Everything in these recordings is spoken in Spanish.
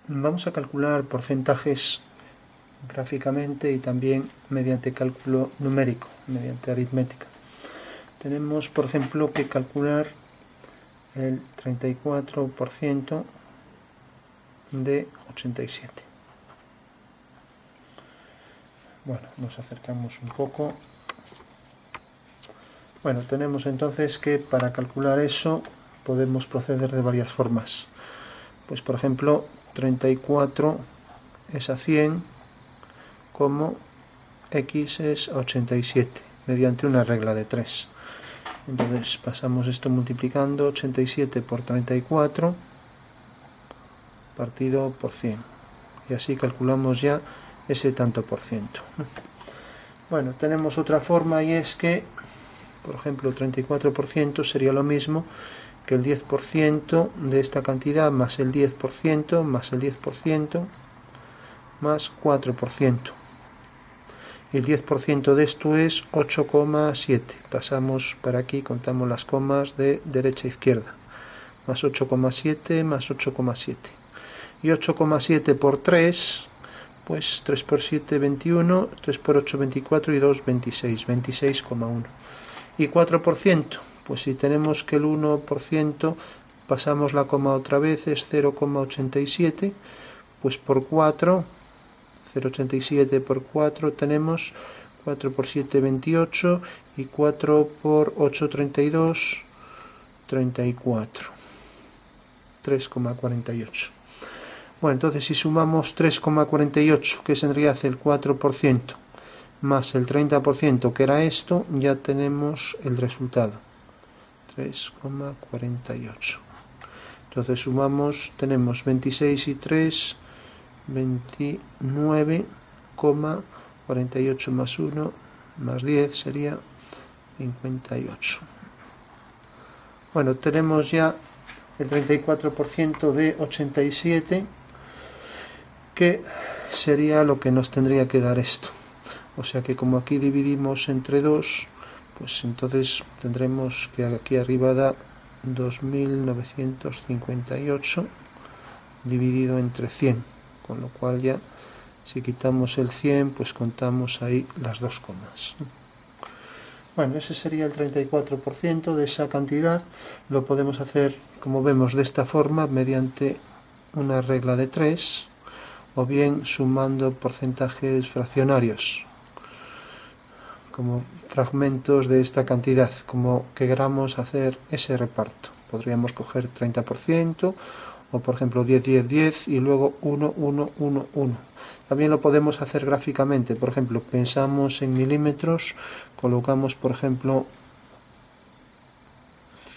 Vamos a calcular porcentajes gráficamente y también mediante cálculo numérico, mediante aritmética. Tenemos, por ejemplo, que calcular el 34% de 87. Bueno, nos acercamos un poco. Bueno, tenemos entonces que para calcular eso podemos proceder de varias formas. Pues por ejemplo, 34 es a 100, como x es a 87, mediante una regla de 3. Entonces pasamos esto multiplicando 87 por 34 partido por 100. Y así calculamos ya ese tanto por ciento. Bueno, tenemos otra forma, y es que, por ejemplo, 34% sería lo mismo que el 10% de esta cantidad más el 10% más el 10% más 4%. Y el 10% de esto es 8,7. Pasamos para aquí, contamos las comas de derecha a izquierda. Más 8,7 más 8,7. Y 8,7 por 3, pues 3 por 7, 21, 3 por 8, 24 y 2, 26, 26,1. Y 4%, pues si tenemos que el 1%, pasamos la coma otra vez, es 0,87, pues por 4, 0,87 por 4 tenemos 4 por 7, 28, y 4 por 8, 32, 34, 3,48. Bueno, entonces si sumamos 3,48, que es en realidad el 4%, más el 30%, que era esto, ya tenemos el resultado, 3,48. Entonces sumamos, tenemos 26 y 3, 29,48 más 1 más 10 sería 58. Bueno, tenemos ya el 34% de 87, que sería lo que nos tendría que dar esto. O sea que como aquí dividimos entre 2, pues entonces tendremos que aquí arriba da 2.958 dividido entre 100, con lo cual ya si quitamos el 100, pues contamos ahí las dos comas. Bueno, ese sería el 34% de esa cantidad. Lo podemos hacer, como vemos, de esta forma, mediante una regla de 3, o bien sumando porcentajes fraccionarios, como fragmentos de esta cantidad, como que queramos hacer ese reparto. Podríamos coger 30%, o por ejemplo 10, 10, 10, y luego 1, 1, 1, 1. También lo podemos hacer gráficamente. Por ejemplo, pensamos en milímetros, colocamos por ejemplo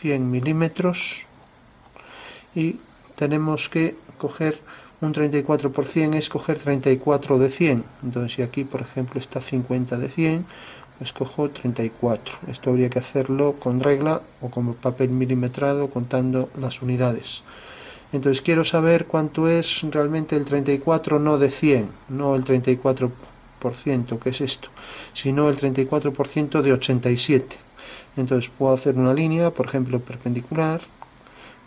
100 milímetros, y tenemos que coger un 34%, es coger 34 de 100. Entonces si aquí por ejemplo está 50 de 100, pues cojo 34. Esto habría que hacerlo con regla o con papel milimetrado, contando las unidades. Entonces quiero saber cuánto es realmente el 34, no de 100, no el 34%, que es esto, sino el 34% de 87. Entonces puedo hacer una línea, por ejemplo perpendicular,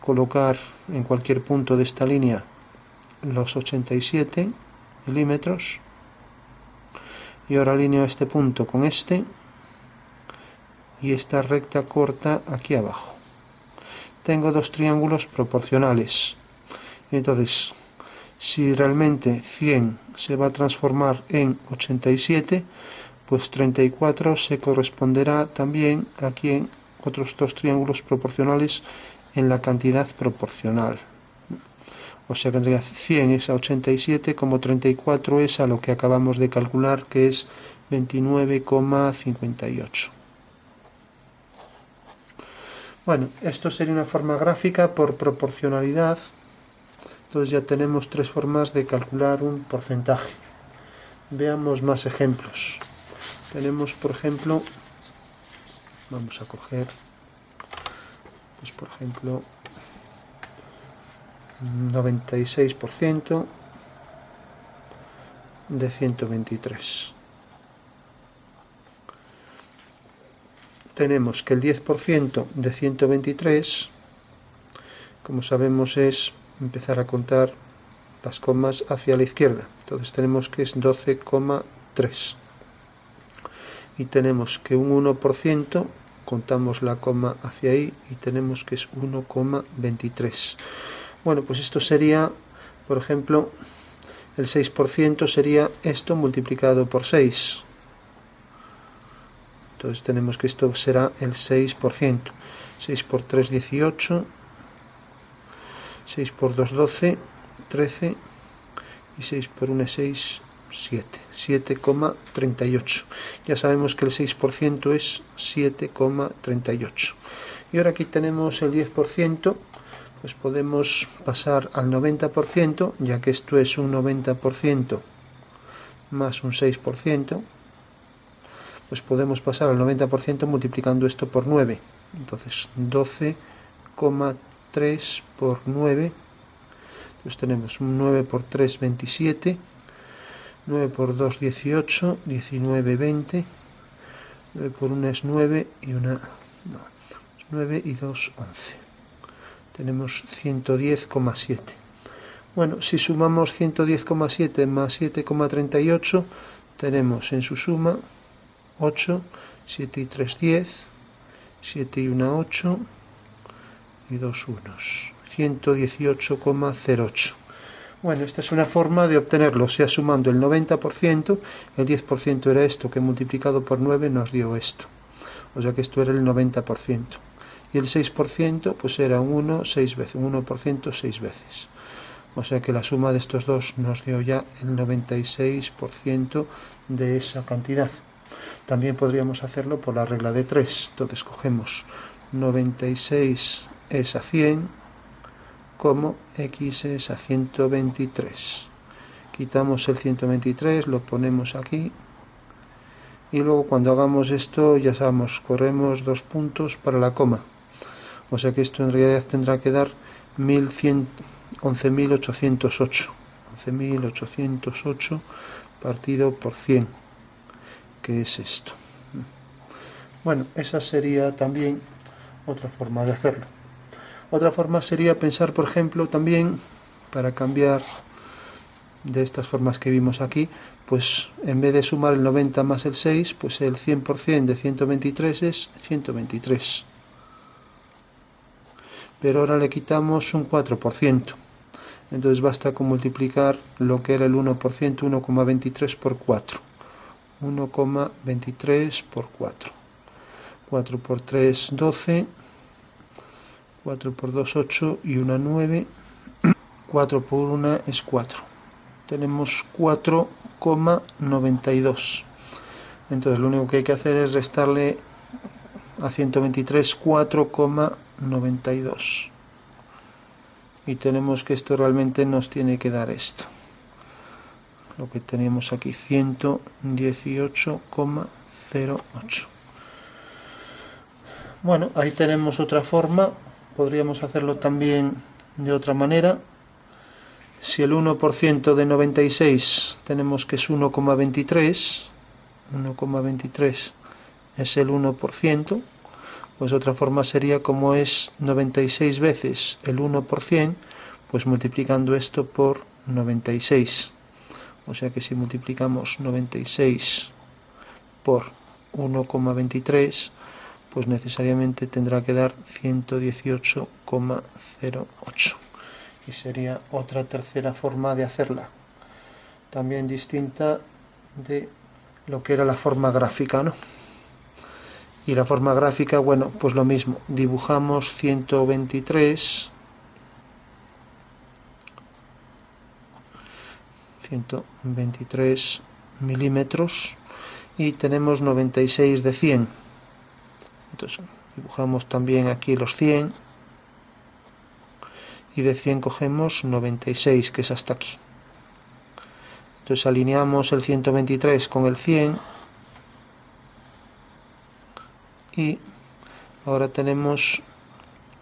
colocar en cualquier punto de esta línea los 87 milímetros, y ahora alineo este punto con este y esta recta corta aquí abajo. Tengo dos triángulos proporcionales. Entonces, si realmente 100 se va a transformar en 87, pues 34 se corresponderá también aquí en otros dos triángulos proporcionales en la cantidad proporcional. O sea que en realidad 100 es a 87, como 34 es a lo que acabamos de calcular, que es 29,58. Bueno, esto sería una forma gráfica por proporcionalidad. Entonces ya tenemos tres formas de calcular un porcentaje. Veamos más ejemplos. Tenemos, por ejemplo, vamos a coger, pues por ejemplo, 96% de 123. Tenemos que el 10% de 123, como sabemos, es empezar a contar las comas hacia la izquierda. Entonces tenemos que es 12,3. Y tenemos que un 1%, contamos la coma hacia ahí y tenemos que es 1,23. Bueno, pues esto sería, por ejemplo, el 6% sería esto multiplicado por 6. Entonces tenemos que esto será el 6%. 6 por 3, 18. 6 por 2, 12. 13. Y 6 por 1 es 6, 7. 7,38. Ya sabemos que el 6% es 7,38. Y ahora aquí tenemos el 10%. Pues podemos pasar al 90%, ya que esto es un 90% más un 6%. Pues podemos pasar al 90% multiplicando esto por 9. Entonces 12,3 por 9. Pues tenemos un 9 por 3, 27. 9 por 2, 18. 19, 20. 9 por 1 es 9 y 9 y 2, 11. Tenemos 110,7. Bueno, si sumamos 110,7 más 7,38, tenemos en su suma 8, 7 y 3, 10, 7 y 1, 8 y 2 unos. 118,08. Bueno, esta es una forma de obtenerlo, o sea, sumando el 90%, el 10% era esto, que multiplicado por 9 nos dio esto. O sea que esto era el 90%. Y el 6% pues era un 1 6 veces, un 1% 6 veces. O sea que la suma de estos dos nos dio ya el 96% de esa cantidad. También podríamos hacerlo por la regla de 3. Entonces cogemos 96 es a 100, como x es a 123. Quitamos el 123, lo ponemos aquí. Y luego cuando hagamos esto, ya sabemos, corremos 2 puntos para la coma. O sea que esto en realidad tendrá que dar 11.808. 11.808 partido por 100, que es esto. Bueno, esa sería también otra forma de hacerlo. Otra forma sería pensar, por ejemplo, también, para cambiar de estas formas que vimos aquí, pues en vez de sumar el 90 más el 6, pues el 100% de 123 es 123. Pero ahora le quitamos un 4%. Entonces basta con multiplicar lo que era el 1%, 1,23 por 4. 1,23 por 4. 4 por 3, 12. 4 por 2, 8 y 1, 9. 4 por 1 es 4. Tenemos 4,92. Entonces lo único que hay que hacer es restarle a 123 4,92. Y tenemos que esto realmente nos tiene que dar esto. Lo que teníamos aquí, 118,08. Bueno, ahí tenemos otra forma. Podríamos hacerlo también de otra manera. Si el 1% de 96 tenemos que es 1,23, 1,23 es el 1%, pues otra forma sería como es 96 veces el 1%, pues multiplicando esto por 96. O sea que si multiplicamos 96 por 1,23, pues necesariamente tendrá que dar 118,08. Y sería otra tercera forma de hacerla, también distinta de lo que era la forma gráfica, ¿no? Y la forma gráfica, bueno, pues lo mismo, dibujamos 123 milímetros y tenemos 96 de 100. Entonces dibujamos también aquí los 100 y de 100 cogemos 96, que es hasta aquí. Entonces alineamos el 123 con el 100 y ahora tenemos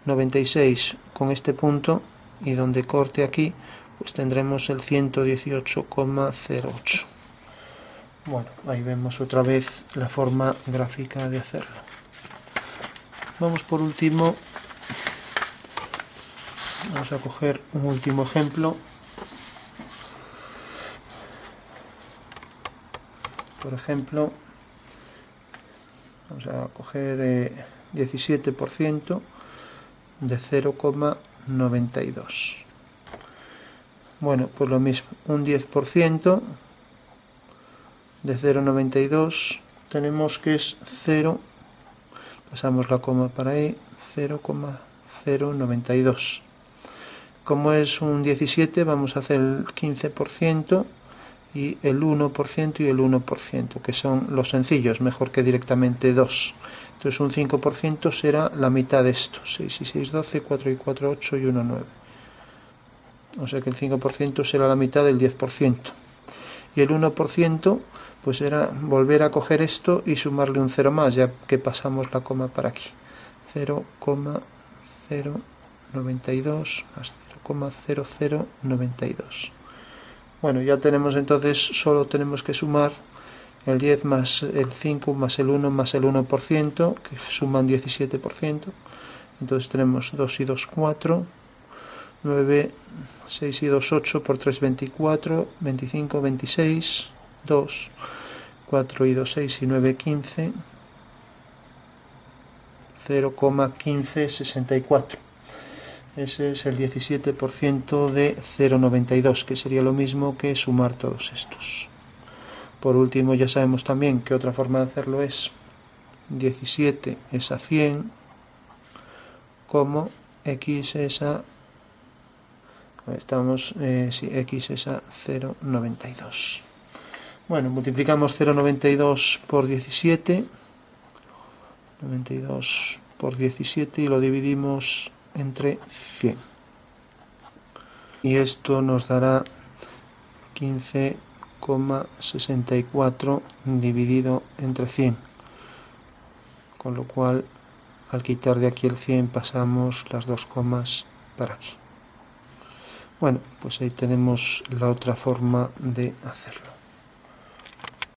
96 con este punto, y donde corte aquí pues tendremos el 118,08. Bueno, ahí vemos otra vez la forma gráfica de hacerlo. Vamos por último, vamos a coger un último ejemplo por ejemplo, vamos a coger 17% de 0,92. Bueno, pues lo mismo, un 10% de 0,92 tenemos que es 0, pasamos la coma para ahí, 0,092. Como es un 17, vamos a hacer el 15% y el 1% y el 1%, que son los sencillos, mejor que directamente 2. Entonces un 5% será la mitad de esto, 6 y 6, 12, 4 y 4, 8 y 1, 9. O sea que el 5% será la mitad del 10%. Y el 1% pues será volver a coger esto y sumarle un 0 más, ya que pasamos la coma para aquí. 0,092 más 0,0092. Bueno, ya tenemos entonces, solo tenemos que sumar el 10 más el 5 más el 1 más el 1%, que suman 17%. Entonces tenemos 2 y 2, 4, 9, 6 y 2, 8, por 3, 24, 25, 26, 2, 4 y 2, 6 y 9, 15, 0,1564. Ese es el 17% de 0,92, que sería lo mismo que sumar todos estos. Por último, ya sabemos también que otra forma de hacerlo es 17 es a 100, como x es a... Estamos, sí, x es a 0,92. Bueno, multiplicamos 0,92 por 17, 92 por 17 y lo dividimos entre 100. Y esto nos dará 15,64 dividido entre 100. Con lo cual, al quitar de aquí el 100, pasamos las dos comas para aquí. Bueno, pues ahí tenemos la otra forma de hacerlo.